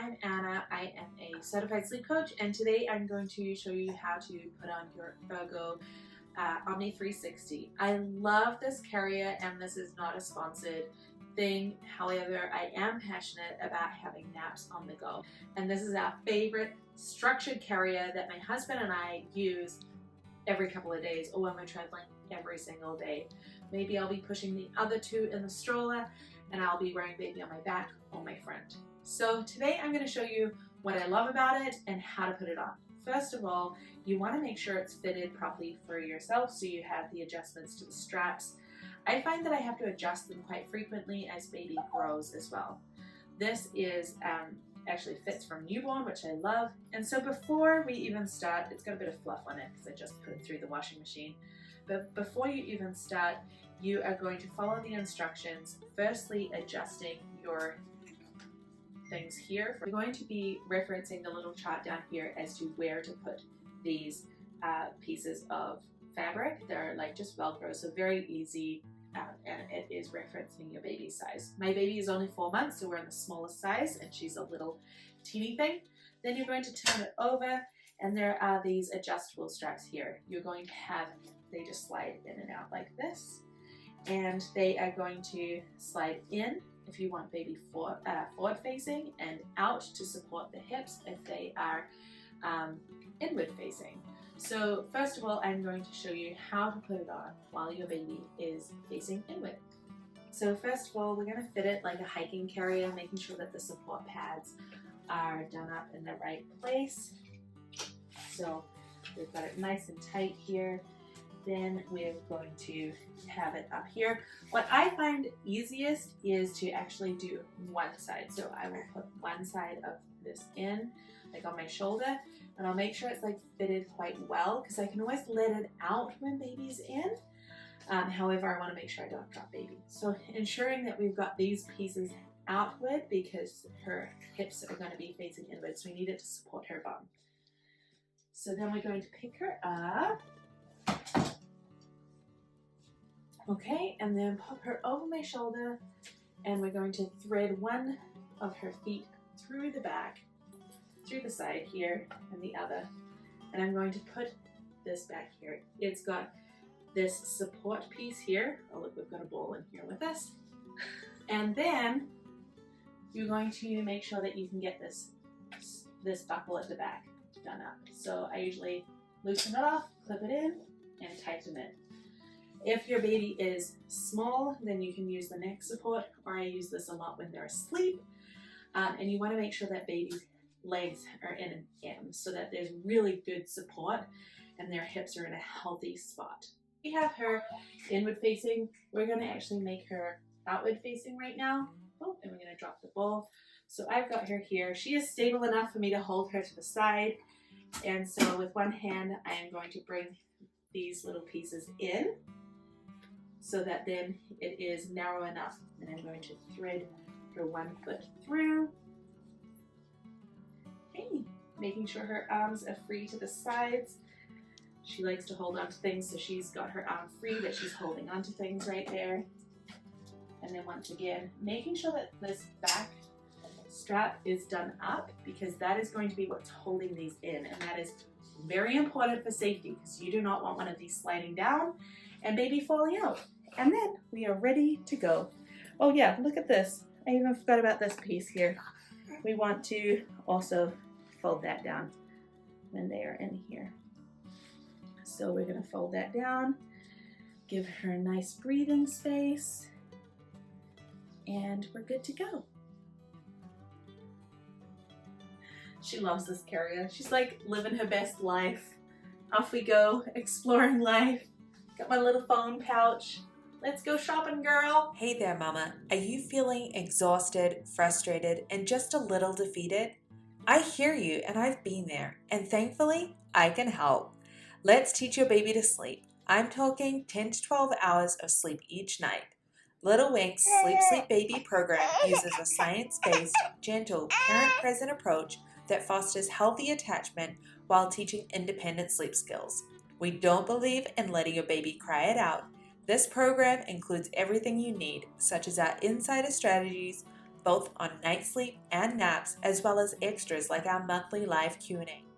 I'm Anna. I am a certified sleep coach, and today I'm going to show you how to put on your Ergo Omni 360. I love this carrier, and this is not a sponsored thing. However, I am passionate about having naps on the go, and this is our favorite structured carrier that my husband and I use every couple of days, or when we're traveling every single day. Maybe I'll be pushing the other two in the stroller, and I'll be wearing baby on my back or my front. So today I'm going to show you what I love about it and how to put it on. First of all, you want to make sure it's fitted properly for yourself, so you have the adjustments to the straps. I find that I have to adjust them quite frequently as baby grows as well. This is actually fits from newborn, which I love. And so before we even start, it's got a bit of fluff on it because I just put it through the washing machine. But before you even start, you are going to follow the instructions. Firstly, adjusting your things here. We're going to be referencing the little chart down here as to where to put these pieces of fabric. They're like just Velcro, so very easy, and it is referencing your baby's size. My baby is only 4 months, so we're in the smallest size, and she's a little teeny thing. Then you're going to turn it over, and there are these adjustable straps here. You're going to have, they just slide in and out like this, and they are going to slide in if you want baby forward facing, and out to support the hips if they are inward facing. So first of all, I'm going to show you how to put it on while your baby is facing inward. So first of all, we're going to fit it like a hiking carrier, making sure that the support pads are done up in the right place. So we've got it nice and tight here. Then we're going to have it up here. What I find easiest is to actually do one side. So I will put one side of this in, like on my shoulder, and I'll make sure it's like fitted quite well, because I can always let it out when baby's in. However, I want to make sure I don't drop baby. So ensuring that we've got these pieces outward, because her hips are going to be facing inward, so we need it to support her bum. So then we're going to pick her up. Okay, and then pop her over my shoulder, and we're going to thread one of her feet through the back, through the side here, and the other. And I'm going to put this back here. It's got this support piece here. Oh look, we've got a ball in here with us. And then you're going to make sure that you can get this buckle at the back done up. So I usually loosen it off, clip it in, and tighten it. If your baby is small, then you can use the neck support, or I use this a lot when they're asleep. And you want to make sure that baby's legs are in an M, so that there's really good support and their hips are in a healthy spot. We have her inward facing. We're going to actually make her outward facing right now. Oh, and we're going to drop the ball. So I've got her here. She is stable enough for me to hold her to the side. And so with one hand, I am going to bring these little pieces in, so that then it is narrow enough. And I'm going to thread her one foot through. Okay, making sure her arms are free to the sides. She likes to hold on to things, so she's got her arm free, but she's holding on to things right there. And then once again, making sure that this back strap is done up, because that is going to be what's holding these in, and that is very important for safety, because you do not want one of these sliding down and baby falling out. And then we are ready to go. Oh yeah, look at this. I even forgot about this piece here. We want to also fold that down when they are in here. So we're going to fold that down, give her a nice breathing space, and we're good to go. She loves this carrier. She's like living her best life. Off we go, exploring life. Got my little phone pouch. Let's go shopping, girl. Hey there, Mama. Are you feeling exhausted, frustrated, and just a little defeated? I hear you, and I've been there. And thankfully, I can help. Let's teach your baby to sleep. I'm talking 10 to 12 hours of sleep each night. Little Wink's Sleep Baby program uses a science-based, gentle, parent-present approach that fosters healthy attachment while teaching independent sleep skills. We don't believe in letting your baby cry it out. This program includes everything you need, such as our insider strategies, both on night sleep and naps, as well as extras like our monthly live Q&A.